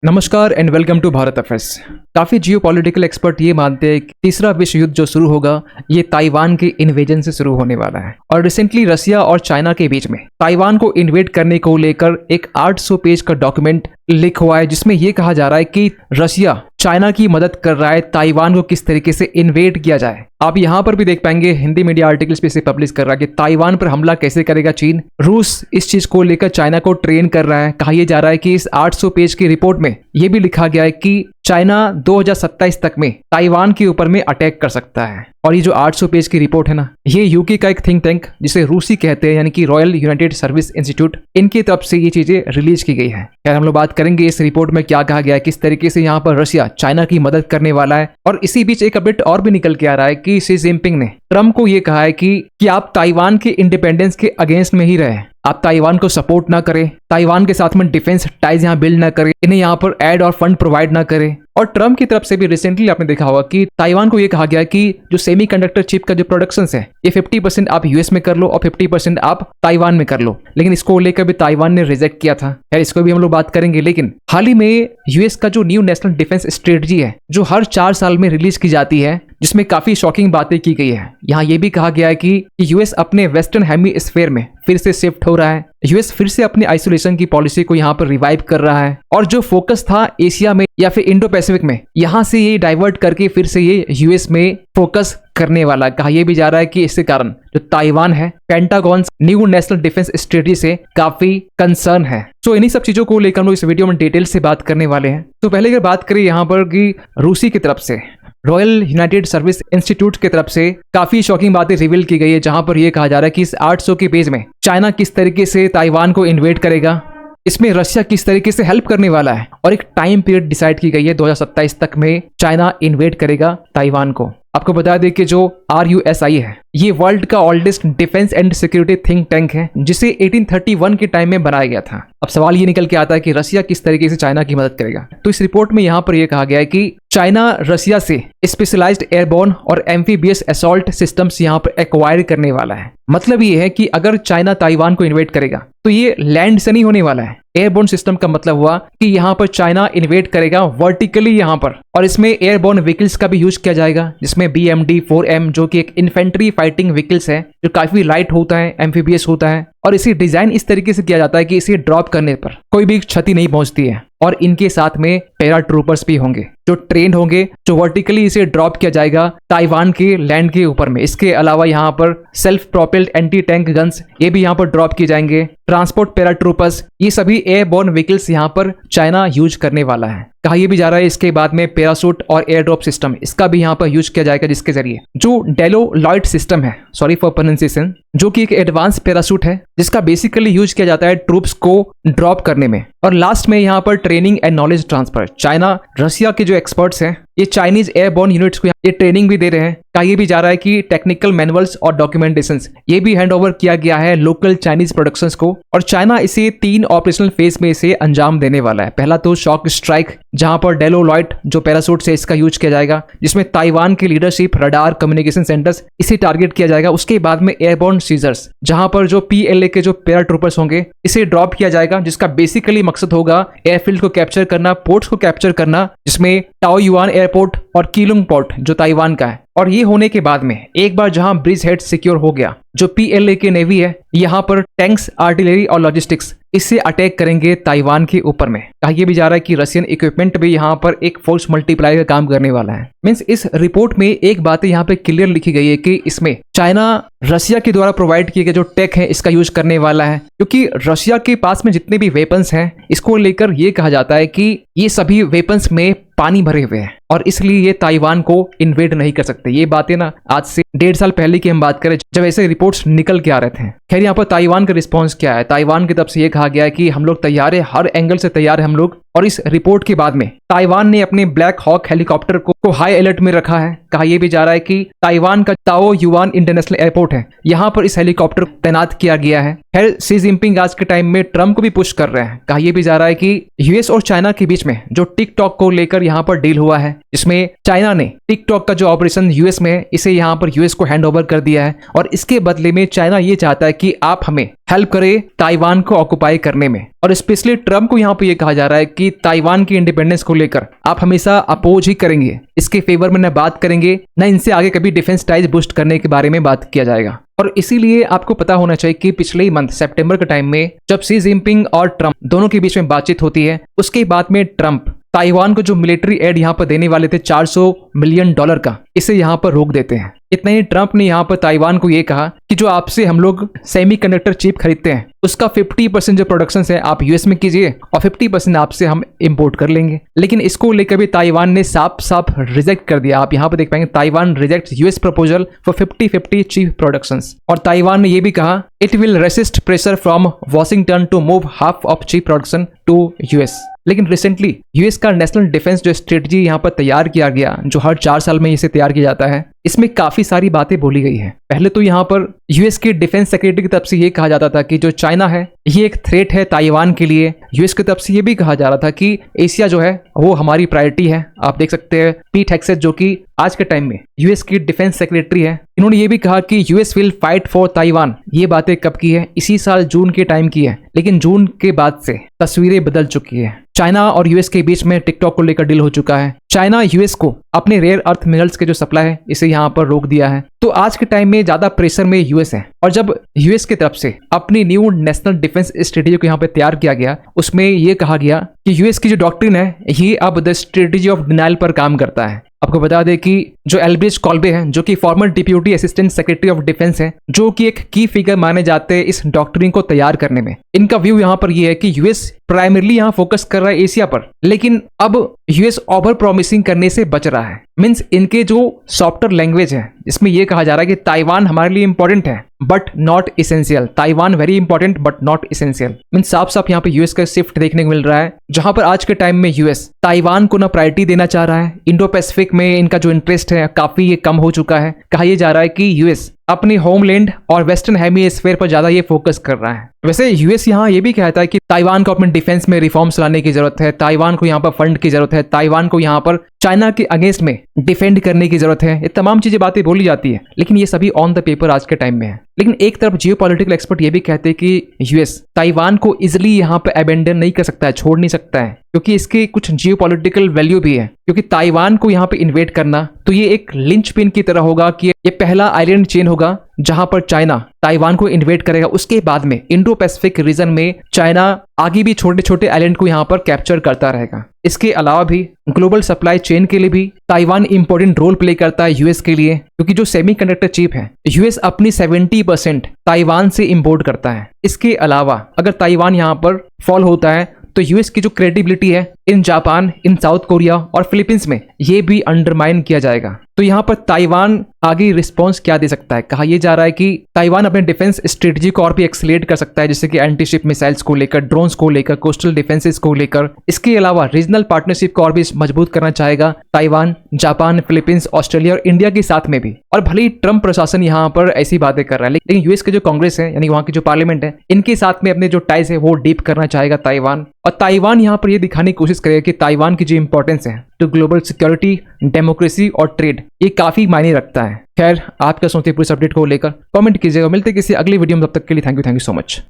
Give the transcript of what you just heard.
नमस्कार and welcome to Bharat affairs. काफ़ी geopolitical expert ये मानते हैं कि तीसरा विश्व युद्ध जो शुरू होगा ये ताइवान के इन्वेजन से शुरू होने वाला है। और रिसेंटली रसिया और चाइना के बीच में ताइवान को इन्वेड करने को लेकर एक 800 पेज का डॉक्यूमेंट लीक हुआ है, जिसमें यह कहा जा रहा है कि रसिया चाइना की मदद कर रहा है ताइवान को किस तरीके से इन्वेड किया जाए। आप यहाँ पर भी देख पाएंगे हिंदी मीडिया आर्टिकल्स पे से पब्लिश कर रहा है कि ताइवान पर हमला कैसे करेगा चीन। रूस इस चीज को लेकर चाइना को ट्रेन कर रहा है। कहा यह जा रहा है कि इस 800 पेज की रिपोर्ट में यह भी लिखा गया है कि चाइना 2027 तक में ताइवान के ऊपर में अटैक कर सकता है। और ये जो 800 पेज की रिपोर्ट है ना, ये यूके का एक थिंक टैंक जिसे रूसी कहते हैं यानी कि रॉयल यूनाइटेड सर्विस इंस्टीट्यूट, इनकी तरफ से ये चीजें रिलीज की गई है। यार हम लोग बात करेंगे इस रिपोर्ट में क्या कहा गया है, किस तरीके से यहाँ पर रशिया चाइना की मदद करने वाला है। और इसी बीच एक अपडेट और भी निकल के आ रहा है कि शी जिनपिंग ने ट्रम्प को ये कहा है कि आप ताइवान के इंडिपेंडेंस के अगेंस्ट में ही रहे, आप ताइवान को सपोर्ट ना करें, ताइवान के साथ में डिफेंस टाइज यहाँ बिल्ड ना करें, इन्हें यहाँ पर एड और फंड प्रोवाइड ना करें। और ट्रम्प की तरफ से भी रिसेंटली आपने देखा होगा कि ताइवान को ये कहा गया कि जो सेमीकंडक्टर चिप का जो प्रोडक्शन है ये 50% आप यूएस में कर लो और 50% आप ताइवान में कर लो। लेकिन इसको लेकर भी ताइवान ने रिजेक्ट किया था। यार इसको भी हम लोग बात करेंगे। लेकिन हाल ही में यूएस का जो न्यू नेशनल डिफेंस स्ट्रेटजी है जो हर 4 साल में रिलीज की जाती है, जिसमें काफी शॉकिंग बातें की गई है। यहाँ ये भी कहा गया है कि यूएस अपने वेस्टर्न हेमिस्फीयर में फिर से शिफ्ट हो रहा है। यूएस फिर से अपनी आइसोलेशन की पॉलिसी को यहाँ पर रिवाइव कर रहा है और जो फोकस था एशिया में या फिर इंडो पैसिफिक में, यहाँ से ये डाइवर्ट करके फिर से ये यूएस में फोकस करने वाला। कहा यह भी जा रहा है कि इसके कारण जो ताइवान है pentagon new national defence strategy से काफी कंसर्न है। तो इन्हीं सब चीजों को लेकर हम लोग इस वीडियो में डिटेल से बात करने वाले हैं। तो पहले अगर बात करें यहाँ पर कि रूसी की तरफ से रॉयल यूनाइटेड सर्विस इंस्टीट्यूट की तरफ से काफी शॉकिंग बातें रिवील की गई है, जहां पर यह कहा जा रहा है कि इस 800 के पेज में चाइना किस तरीके से ताइवान को इन्वेड करेगा, इसमें रशिया किस तरीके से हेल्प करने वाला है और एक टाइम पीरियड डिसाइड की गई है 2027 तक में चाइना इन्वेड करेगा ताइवान को। आपको बता दें कि जो RUSI है ये वर्ल्ड का oldest defence and security think tank है, जिसे 1831 के टाइम में बनाया गया था। अब सवाल ये निकल के आता है कि रशिया किस तरीके से चाइना की मदद करेगा। तो इस रिपोर्ट में यहाँ पर यह कहा गया है कि चाइना रशिया से स्पेशलाइज्ड एयरबोर्न और एम्फीबियस असॉल्ट सिस्टम्स यहाँ पर एक्वायर करने वाला है। मतलब ये है कि अगर चाइना ताइवान को इन्वेड करेगा तो ये लैंड से नहीं होने वाला है। एयरबोर्न सिस्टम का मतलब हुआ कि यहाँ पर चाइना इन्वेड करेगा वर्टिकली यहाँ पर, और इसमें एयरबोर्न व्हीकल्स का भी यूज किया जाएगा, जिसमें BMD-4M जो कि एक इन्फेंट्री फाइटिंग व्हीकल्स है जो काफी लाइट होता है, एम्फीबियस होता है और इसे डिजाइन इस तरीके से किया जाता है कि इसे ड्रॉप करने पर कोई भी क्षति नहीं पहुंचती है। और इनके साथ में पैरा ट्रूपर्स भी होंगे जो ट्रेंड होंगे, जो वर्टिकली इसे ड्रॉप किया जाएगा ताइवान के लैंड के ऊपर में। इसके अलावा यहाँ पर self propelled anti tank guns ये भी यहाँ पर ड्रॉप किए जाएंगे, ट्रांसपोर्ट पैरा ट्रूपर्स, ये सभी एयरबोर्न व्हीकल्स यहाँ पर चाइना यूज करने वाला है। कहा यह भी जा रहा है इसके बाद में पैरासूट और एयर ड्रॉप सिस्टम इसका भी यहाँ पर यूज किया जाएगा, जिसके जरिए जो डेलोलॉइड सिस्टम है, सॉरी फॉर प्रोनाउंसिएशन, जो कि एक एडवांस पैरासूट है जिसका बेसिकली यूज किया जाता है ट्रूप्स को ड्रॉप करने में। और लास्ट में यहाँ पर training and knowledge transfer, China Russia के जो एक्सपर्ट्स हैं ये चाइनीज एयरबोर्न यूनिट्स को ये ट्रेनिंग भी दे रहे हैं। कहा यह भी जा रहा है कि टेक्निकल मैनुअल्स और डॉक्यूमेंटेशंस ये भी हैंड ओवर किया गया है लोकल चाइनीज प्रोडक्शंस को, और चाइना इसे 3 ऑपरेशनल फेज में इसे अंजाम देने वाला है। पहला तो शॉक स्ट्राइक, जहां पर डेलोलॉइड जो पैरासूट से इसका यूज किया जाएगा, जिसमें ताइवान की लीडरशिप, रडार, कम्युनिकेशन सेंटर्स इसे टारगेट किया जाएगा। उसके बाद में एयरबोर्न सीजर्स, जहां पर जो PLA के जो पैरा ट्रूपर्स होंगे इसे ड्रॉप किया जाएगा, जिसका बेसिकली मकसद होगा एयरफील्ड को कैप्चर करना, पोर्ट्स को कैप्चर करना, जिसमें ताओयुआन एयरपोर्ट और कीलुंग पोर्ट जो ताइवान का है। और ये होने के बाद में एक बार जहां ब्रिज हेड सिक्योर हो गया, जो PLA के नेवी है यहाँ पर टैंक्स, आर्टिलरी और लॉजिस्टिक्स इससे अटैक करेंगे ताइवान के ऊपर में। कहा यह भी जा रहा है कि रशियन इक्विपमेंट भी यहाँ पर एक फोर्स मल्टीप्लायर का काम करने वाला है। मींस इस रिपोर्ट में एक बात यहाँ पे क्लियर लिखी गई है कि इसमें चाइना रशिया के द्वारा प्रोवाइड किए गए जो टेक है इसका यूज करने वाला है, क्योंकि रशिया के पास में जितने भी वेपन्स हैं इसको लेकर ये कहा जाता है कि ये सभी वेपन्स में पानी भरे हुए हैं और इसलिए ये ताइवान को इन्वेड नहीं कर सकते। ये बातें ना आज से 1.5 साल पहले की हम बात करें जब ऐसे रिपोर्ट्स निकल के आ रहे थे। खैर यहाँ पर ताइवान का रिस्पॉन्स क्या है, ताइवान की तरफ से ये कहा गया है कि हम लोग तैयार है, हर एंगल से तैयार है हम लोग। और इस रिपोर्ट के बाद में ताइवान ने अपने ब्लैक हॉक हेलीकॉप्टर को हाई अलर्ट में रखा है। कहा यह भी जा रहा है कि ताइवान का ताओ युआन इंटरनेशनल एयरपोर्ट है, यहाँ पर इस हेलीकॉप्टर तैनात किया गया है। खैर शी जिनपिंग आज के टाइम में ट्रम्प को भी पुश कर रहे हैं। कहा यह भी जा रहा है कि यूएस और चाइना के बीच में जो टिकटॉक को लेकर यहाँ पर डील हुआ है, इसमें चाइना ने टिकटॉक का जो ऑपरेशन यूएस में है इसे यहाँ पर यूएस को हैंड ओवर कर दिया है और इसके बदले में चाइना ये चाहता है कि आप हमें हेल्प करें ताइवान को ऑक्युपाई करने में। और स्पेशली ट्रम्प को यहाँ पे ये कहा जा रहा है कि ताइवान की इंडिपेंडेंस को लेकर आप हमेशा अपोज ही करेंगे, इसके फेवर में न बात करेंगे, न इनसे आगे कभी डिफेंस टाइज बूस्ट करने के बारे में बात किया जाएगा। और इसीलिए आपको पता होना चाहिए कि पिछले ही मंथ सितंबर के टाइम में जब शी जिनपिंग और ट्रम्प दोनों के बीच में बातचीत होती है, उसके बाद में ट्रम्प ताइवान को जो मिलिट्री एड यहाँ पर देने वाले थे $400 मिलियन का, इसे यहाँ पर रोक देते हैं। इतना ही ट्रम्प ने यहाँ पर ताइवान को ये कहा कि जो आपसे हम लोग सेमीकंडक्टर चिप खरीदते हैं उसका 50% जो प्रोडक्शन है आप यूएस में कीजिए और 50% आपसे हम इंपोर्ट कर लेंगे। लेकिन इसको लेकर भी ताइवान ने साफ साफ रिजेक्ट कर दिया। आप यहाँ पर देख पाएंगे Taiwan reject US proposal for 50-50 chip productions. और ताइवान ने यह भी कहा it will resist pressure from Washington to move half of chip production to US. लेकिन रिसेंटली यूएस का नेशनल डिफेंस जो स्ट्रेटजी यहाँ पर तैयार किया गया, जो हर 4 साल में इसे तैयार किया जाता है, इसमें काफी सारी बातें बोली गई है। पहले तो यहाँ पर यूएस के डिफेंस सेक्रेटरी की तरफ से ये कहा जाता था कि जो चाइना है ये एक थ्रेट है ताइवान के लिए। यूएस की तरफ से ये भी कहा जा रहा था कि एशिया जो है वो हमारी प्रायोरिटी है। आप देख सकते हैं पीट हेग्सेथ जो कि आज के टाइम में यूएस की डिफेंस सेक्रेटरी है, इन्होंने ये भी कहा कि US will fight for Taiwan. ये बातें कब की है? इसी साल जून के टाइम की है। लेकिन जून के बाद से तस्वीरें बदल चुकी है। चाइना और यूएस के बीच में टिकटॉक को लेकर डील हो चुका है। चाइना यूएस को अपने रेयर अर्थ मिनरल्स के जो सप्लाई है इसे यहाँ पर रोक दिया है। तो आज के टाइम में ज्यादा प्रेशर में यूएस है। और जब यूएस की तरफ से अपनी न्यू नेशनल डिफेंस स्ट्रेटेजी को यहाँ पे तैयार किया गया, उसमें ये कहा गया कि यूएस की जो डॉक्ट्रिन है ये अब द स्ट्रेटेजी ऑफ डिनाइल पर काम करता है। आपको बता दें कि जो एल्ब्रिज कॉल्बे हैं, जो कि farmer deputy assistant secretary of defence है, जो कि एक की फिगर माने जाते हैं इस डॉक्ट्रिन को तैयार करने में, इनका व्यू यहाँ पर ये है कि यूएस प्राइमरली यहाँ फोकस कर रहा है एशिया पर, लेकिन अब यूएस ओवर प्रॉमिसिंग करने से बच रहा है। मीन्स इनके जो सॉफ्टवेयर लैंग्वेज है इसमें यह कहा जा रहा है कि ताइवान हमारे लिए इंपॉर्टेंट है but not essential. Taiwan very important but not essential. Means साफ साफ यहाँ पे यूएस का शिफ्ट देखने को मिल रहा है, जहां पर आज के टाइम में यूएस ताइवान को ना प्रायोरिटी देना चाह रहा है। इंडो पैसिफिक में इनका जो इंटरेस्ट है काफी ये कम हो चुका है। कहा यह जा रहा है कि यूएस अपनी होमलैंड और वेस्टर्न हेमिस्फीयर पर ज्यादा ये फोकस कर रहा है। वैसे यूएस यहाँ ये भी कहता है कि ताइवान को अपने डिफेंस में रिफॉर्म्स लाने की जरूरत है, ताइवान को यहाँ पर फंड की जरूरत है, ताइवान को यहाँ पर चाइना के अगेंस्ट में डिफेंड करने की जरूरत है। ये तमाम चीजें बातें बोली जाती है, लेकिन ये सभी ऑन द पेपर आज के टाइम में है। लेकिन एक तरफ जियोपॉलिटिकल एक्सपर्ट ये भी कहते हैं कि यूएस ताइवान को इजिली यहाँ पे अबेंडन नहीं कर सकता है, छोड़ नहीं सकता है, क्योंकि इसके कुछ जियोपॉलिटिकल वैल्यू भी है। क्योंकि ताइवान को यहाँ पे इन्वेड करना तो ये एक लिंचपिन की तरह होगा कि ये पहला आइलैंड चेन होगा जहां पर चाइना ताइवान को इन्वेड करेगा। उसके बाद में इंडो पैसिफिक रीजन में चाइना आगे भी छोटे छोटे आइलैंड को यहाँ पर कैप्चर करता रहेगा। इसके अलावा भी ग्लोबल सप्लाई चेन के लिए भी ताइवान इंपॉर्टेंट रोल प्ले करता है यूएस के लिए, क्योंकि जो सेमीकंडक्टर चिप है यूएस अपनी 70% ताइवान से इंपोर्ट करता है। इसके अलावा अगर ताइवान यहाँ पर फॉल होता है तो यूएस की जो क्रेडिबिलिटी है in Japan, in south Korea और फिलीपींस में ये भी अंडरमाइन किया जाएगा। तो यहाँ पर ताइवान आगे रिस्पॉन्स क्या दे सकता है? कहा यह जा रहा है कि ताइवान अपने डिफेंस स्ट्रेटजी को और भी एक्सलेट कर सकता है, जैसे कि एंटी शिप मिसाइल्स को लेकर, ड्रोन्स को लेकर, कोस्टल डिफेंसेस को लेकर। इसके अलावा रीजनल पार्टनरशिप को और भी मजबूत करना चाहेगा ताइवान, जापान, फिलीपींस, ऑस्ट्रेलिया और इंडिया के साथ में भी। और भले ही ट्रम्प प्रशासन यहाँ पर ऐसी बातें कर रहा है, लेकिन यूएस के जो कांग्रेस है यानी वहाँ की जो पार्लियामेंट है, इनके साथ में अपने जो टाइज है वो डीप करना चाहेगा ताइवान। और ताइवान यहाँ पर यह दिखाने की कोशिश करेगा कि ताइवान की जो इंपॉर्टेंस है तो ग्लोबल सिक्योरिटी, डेमोक्रेसी और ट्रेड, ये काफी मायने रखता है। खैर, आप क्या सोचते हैं पूरी अपडेट को लेकर? कमेंट कीजिएगा। मिलते किसी अगली वीडियो में, तब तक के लिए थैंक यू सो मच।